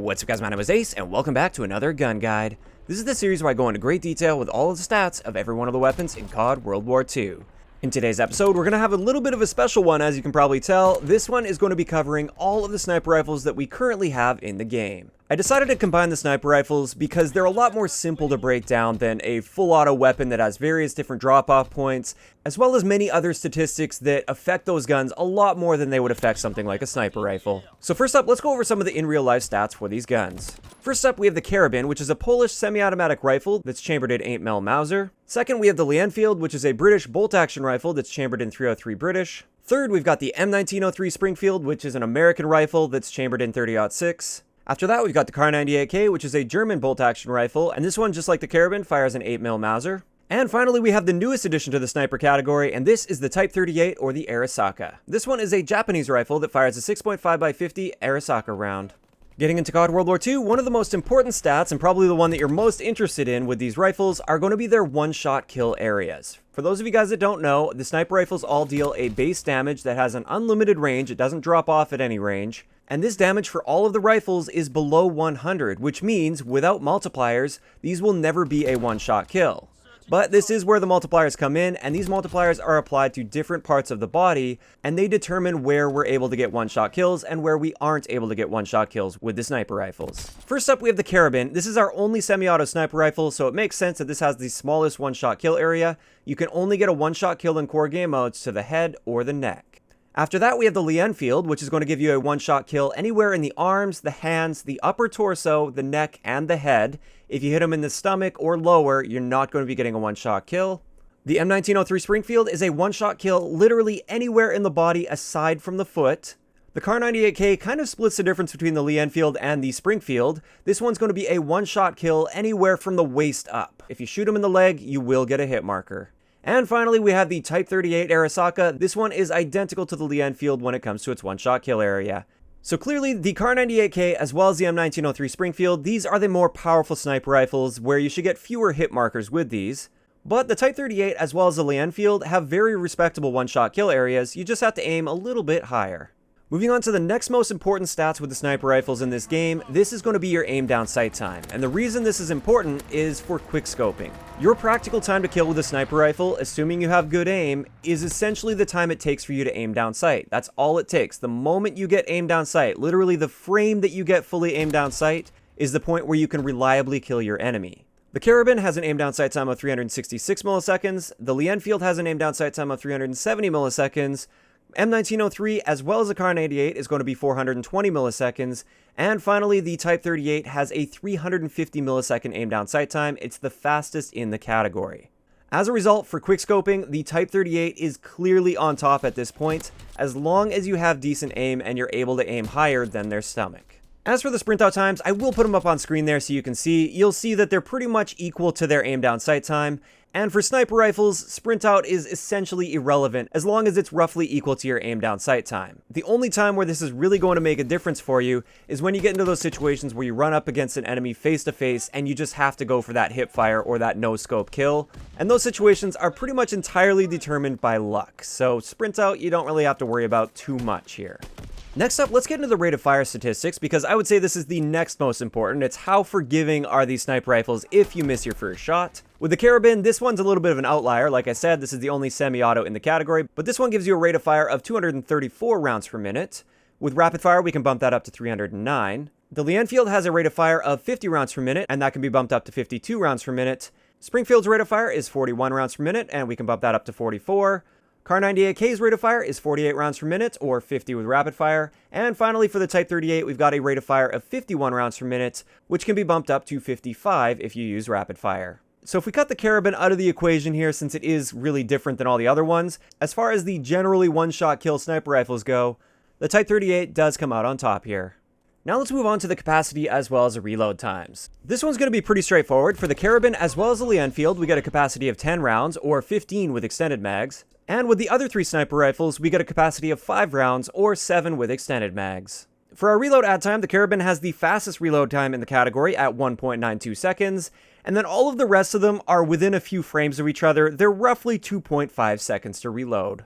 What's up guys, my name is Ace, and welcome back to another gun guide. This is the series where I go into great detail with all of the stats of every one of the weapons in CoD World War II. In today's episode, we're going to have a little bit of a special one, as you can probably tell. This one is going to be covering all of the sniper rifles that we currently have in the game. I decided to combine the sniper rifles because they're a lot more simple to break down than a full auto weapon that has various different drop-off points, as well as many other statistics that affect those guns a lot more than they would affect something like a sniper rifle. So first up, let's go over some of the in real life stats for these guns. First up, we have the Carabin, which is a Polish semi-automatic rifle that's chambered in 8mm Mauser. Second, we have the Lee-Enfield, which is a British bolt-action rifle that's chambered in .303 British. Third, we've got the M1903 Springfield, which is an American rifle that's chambered in .30-06. After that, we've got the Kar98K, which is a German bolt-action rifle, and this one, just like the Carabin, fires an 8mm Mauser. And finally, we have the newest addition to the sniper category, and this is the Type 38, or the Arisaka. This one is a Japanese rifle that fires a 6.5x50 Arisaka round. Getting into CoD World War II, one of the most important stats, and probably the one that you're most interested in with these rifles, are going to be their one-shot kill areas. For those of you guys that don't know, the sniper rifles all deal a base damage that has an unlimited range. It doesn't drop off at any range. And this damage for all of the rifles is below 100, which means without multipliers, these will never be a one-shot kill. But this is where the multipliers come in, and these multipliers are applied to different parts of the body, and they determine where we're able to get one-shot kills and where we aren't able to get one-shot kills with the sniper rifles. First up, we have the Carabin. This is our only semi-auto sniper rifle, so it makes sense that this has the smallest one-shot kill area. You can only get a one-shot kill in core game modes to the head or the neck. After that, we have the Lee-Enfield, which is going to give you a one-shot kill anywhere in the arms, the hands, the upper torso, the neck, and the head. If you hit them in the stomach or lower, you're not going to be getting a one-shot kill. The M1903 Springfield is a one-shot kill literally anywhere in the body aside from the foot. The Kar98K kind of splits the difference between the Lee-Enfield and the Springfield. This one's going to be a one-shot kill anywhere from the waist up. If you shoot them in the leg, you will get a hit marker. And finally, we have the Type 38 Arisaka. This one is identical to the Lee-Enfield when it comes to its one-shot kill area. So clearly, the Kar98K as well as the M1903 Springfield, these are the more powerful sniper rifles where you should get fewer hit markers with these. But the Type 38 as well as the Lee-Enfield have very respectable one-shot kill areas. You just have to aim a little bit higher. Moving on to the next most important stats with the sniper rifles in this game, this is going to be your aim down sight time. And the reason this is important is for quick scoping. Your practical time to kill with a sniper rifle, assuming you have good aim, is essentially the time it takes for you to aim down sight. That's all it takes. The moment you get aim down sight, literally the frame that you get fully aim down sight, is the point where you can reliably kill your enemy. The Carabin has an aim down sight time of 366 milliseconds. The Lee-Enfield has an aim down sight time of 370 milliseconds. M1903 as well as the Kar98 is going to be 420 milliseconds, and finally the Type 38 has a 350 millisecond aim down sight time. It's the fastest in the category. As a result, for quickscoping, the Type 38 is clearly on top at this point, as long as you have decent aim and you're able to aim higher than their stomach. As for the sprint out times, I will put them up on screen there so you can see. You'll see that they're pretty much equal to their aim down sight time. And for sniper rifles, sprint out is essentially irrelevant as long as it's roughly equal to your aim down sight time. The only time where this is really going to make a difference for you is when you get into those situations where you run up against an enemy face to face and you just have to go for that hipfire or that no scope kill. And those situations are pretty much entirely determined by luck. So sprint out, you don't really have to worry about too much here. Next up, let's get into the rate of fire statistics, because I would say this is the next most important. It's how forgiving are these sniper rifles if you miss your first shot. With the Carabin, this one's a little bit of an outlier. Like I said, this is the only semi-auto in the category, but this one gives you a rate of fire of 234 rounds per minute. With rapid fire, we can bump that up to 309. The Lee-Enfield has a rate of fire of 50 rounds per minute, and that can be bumped up to 52 rounds per minute. Springfield's rate of fire is 41 rounds per minute, and we can bump that up to 44. Kar98K's rate of fire is 48 rounds per minute, or 50 with rapid fire. And finally, for the Type 38, we've got a rate of fire of 51 rounds per minute, which can be bumped up to 55 if you use rapid fire. So if we cut the Carabin out of the equation here, since it is really different than all the other ones, as far as the generally one-shot kill sniper rifles go, the Type 38 does come out on top here. Now let's move on to the capacity as well as the reload times. This one's going to be pretty straightforward. For the Carabin as well as the Lee-Enfield, we get a capacity of 10 rounds, or 15 with extended mags. And with the other three sniper rifles, we get a capacity of 5 rounds, or 7 with extended mags. For our reload ad time, the Carabin has the fastest reload time in the category at 1.92 seconds, and then all of the rest of them are within a few frames of each other. They're roughly 2.5 seconds to reload.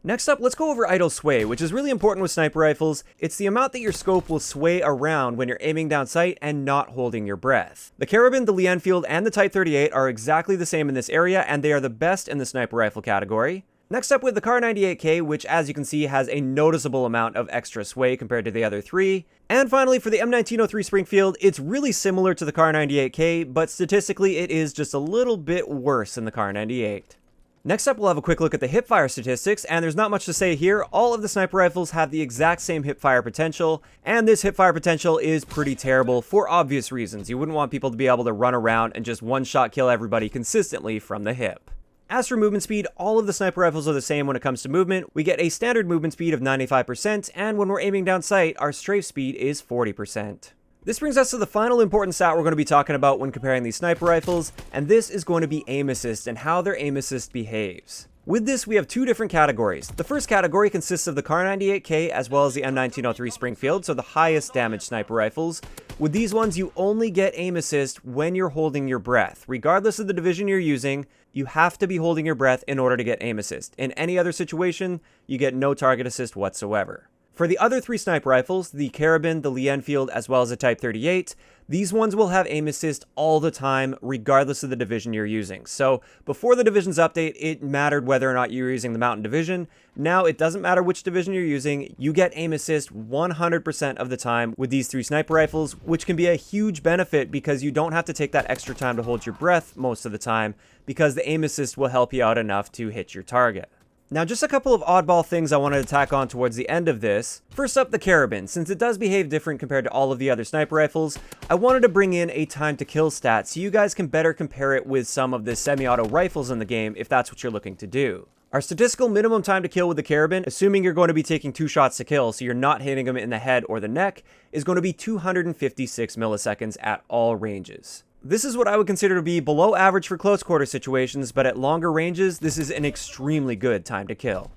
Next up, let's go over idle sway, which is really important with sniper rifles. It's the amount that your scope will sway around when you're aiming down sight and not holding your breath. The Carabin, the Lee-Enfield, and the Type 38 are exactly the same in this area, and they are the best in the sniper rifle category. Next up with the Kar 98K, which as you can see has a noticeable amount of extra sway compared to the other three. And finally for the M1903 Springfield, it's really similar to the Kar 98K, but statistically it is just a little bit worse than the Kar 98. Next up, we'll have a quick look at the hipfire statistics, and there's not much to say here. All of the sniper rifles have the exact same hipfire potential, and this hipfire potential is pretty terrible for obvious reasons. You wouldn't want people to be able to run around and just one-shot kill everybody consistently from the hip. As for movement speed, all of the sniper rifles are the same when it comes to movement. We get a standard movement speed of 95%, and when we're aiming down sight, our strafe speed is 40%. This brings us to the final important stat we're going to be talking about when comparing these sniper rifles, and this is going to be aim assist and how their aim assist behaves. With this, we have two different categories. The first category consists of the Kar 98K as well as the M1903 Springfield, so the highest damage sniper rifles. With these ones, you only get aim assist when you're holding your breath. Regardless of the division you're using, you have to be holding your breath in order to get aim assist. In any other situation, you get no target assist whatsoever. For the other three sniper rifles, the Carabin, the Lee-Enfield, as well as the Type 38, these ones will have aim assist all the time, regardless of the division you're using. So before the divisions update, it mattered whether or not you were using the Mountain Division. Now it doesn't matter which division you're using, you get aim assist 100% of the time with these three sniper rifles, which can be a huge benefit because you don't have to take that extra time to hold your breath most of the time, because the aim assist will help you out enough to hit your target. Now, just a couple of oddball things I wanted to tack on towards the end of this. First up, the Carabin. Since it does behave different compared to all of the other sniper rifles, I wanted to bring in a time to kill stat so you guys can better compare it with some of the semi-auto rifles in the game if that's what you're looking to do. Our statistical minimum time to kill with the Carabin, assuming you're going to be taking 2 shots to kill so you're not hitting them in the head or the neck, is going to be 256 milliseconds at all ranges. This is what I would consider to be below average for close quarter situations, but at longer ranges, this is an extremely good time to kill.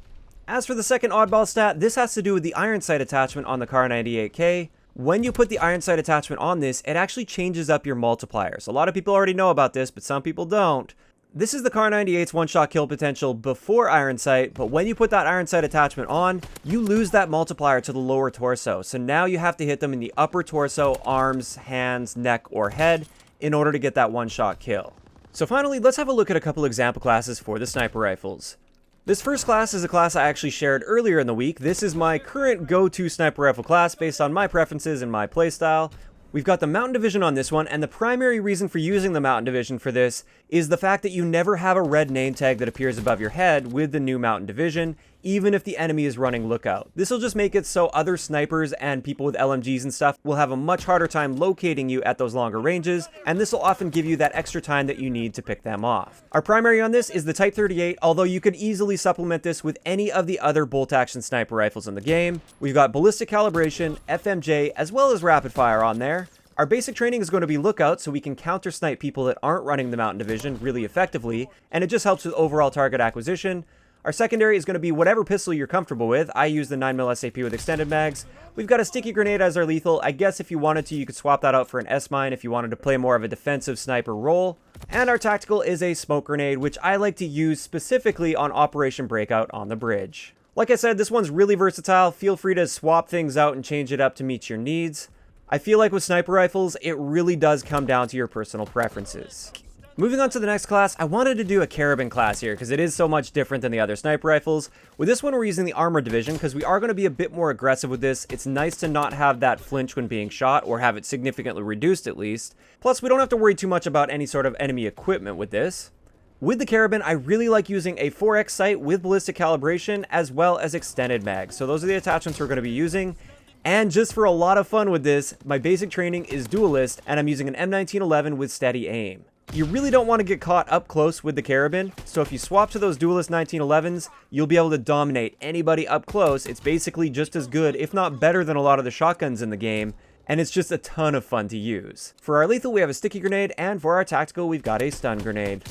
As for the second oddball stat, this has to do with the iron sight attachment on the Kar 98K. When you put the iron sight attachment on this, it actually changes up your multipliers. A lot of people already know about this, but some people don't. This is the Kar 98's one-shot kill potential before iron sight, but when you put that iron sight attachment on, you lose that multiplier to the lower torso. So now you have to hit them in the upper torso, arms, hands, neck, or head, in order to get that one-shot kill. So finally, let's have a look at a couple example classes for the sniper rifles. This first class is a class I actually shared earlier in the week. This is my current go-to sniper rifle class based on my preferences and my playstyle. We've got the Mountain Division on this one, and the primary reason for using the Mountain Division for this is the fact that you never have a red name tag that appears above your head with the new Mountain Division, even if the enemy is running lookout. This will just make it so other snipers and people with LMGs and stuff will have a much harder time locating you at those longer ranges, and this will often give you that extra time that you need to pick them off. Our primary on this is the Type 38, although you could easily supplement this with any of the other bolt-action sniper rifles in the game. We've got ballistic calibration, FMJ, as well as rapid fire on there. Our basic training is going to be lookout, so we can counter-snipe people that aren't running the Mountain Division really effectively, and it just helps with overall target acquisition. Our secondary is going to be whatever pistol you're comfortable with. I use the 9mm SAP with extended mags. We've got a sticky grenade as our lethal. I guess if you wanted to, you could swap that out for an S-mine if you wanted to play more of a defensive sniper role. And our tactical is a smoke grenade, which I like to use specifically on Operation Breakout on the bridge. Like I said, this one's really versatile. Feel free to swap things out and change it up to meet your needs. I feel like with sniper rifles, it really does come down to your personal preferences. Moving on to the next class, I wanted to do a Carabin class here because it is so much different than the other sniper rifles. With this one, we're using the Armored Division because we are going to be a bit more aggressive with this. It's nice to not have that flinch when being shot, or have it significantly reduced at least. Plus, we don't have to worry too much about any sort of enemy equipment with this. With the Carabin, I really like using a 4x sight with ballistic calibration as well as extended mags. So those are the attachments we're going to be using. And just for a lot of fun with this, my basic training is duelist, and I'm using an M1911 with steady aim. You really don't want to get caught up close with the Carabin, so if you swap to those duelist 1911s, you'll be able to dominate anybody up close. It's basically just as good, if not better, than a lot of the shotguns in the game, and it's just a ton of fun to use. For our lethal, we have a sticky grenade, and for our tactical, we've got a stun grenade.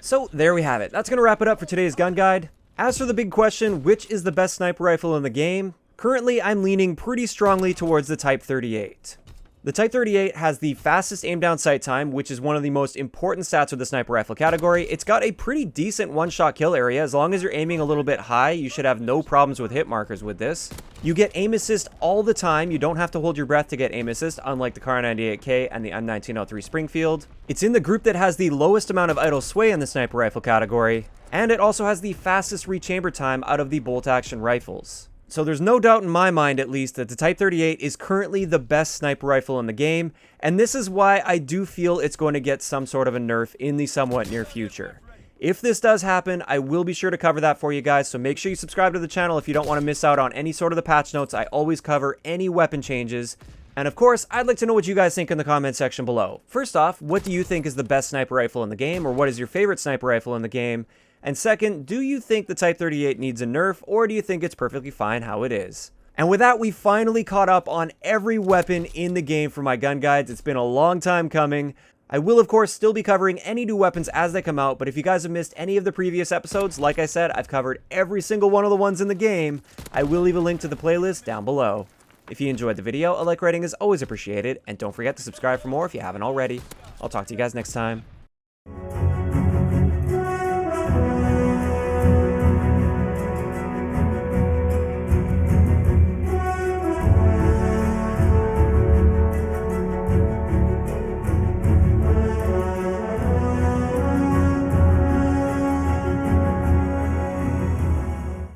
So there we have it. That's going to wrap it up for today's gun guide. As for the big question, which is the best sniper rifle in the game? Currently, I'm leaning pretty strongly towards the Type 38. The Type 38 has the fastest aim down sight time, which is one of the most important stats with the sniper rifle category. It's got a pretty decent one-shot kill area. As long as you're aiming a little bit high, you should have no problems with hit markers with this. You get aim assist all the time. You don't have to hold your breath to get aim assist, unlike the Kar98K and the M1903 Springfield. It's in the group that has the lowest amount of idle sway in the sniper rifle category, and it also has the fastest rechamber time out of the bolt-action rifles. So there's no doubt in my mind, at least, that the Type 38 is currently the best sniper rifle in the game, and this is why I do feel it's going to get some sort of a nerf in the somewhat near future. If this does happen, I will be sure to cover that for you guys, so make sure you subscribe to the channel if you don't want to miss out on any sort of the patch notes. I always cover any weapon changes. And of course, I'd like to know what you guys think in the comment section below. First off, what do you think is the best sniper rifle in the game, or what is your favorite sniper rifle in the game? And second, do you think the Type 38 needs a nerf, or do you think it's perfectly fine how it is? And with that, we finally caught up on every weapon in the game for my gun guides. It's been a long time coming. I will, of course, still be covering any new weapons as they come out, but if you guys have missed any of the previous episodes, like I said, I've covered every single one of the ones in the game. I will leave a link to the playlist down below. If you enjoyed the video, a like rating is always appreciated, and don't forget to subscribe for more if you haven't already. I'll talk to you guys next time.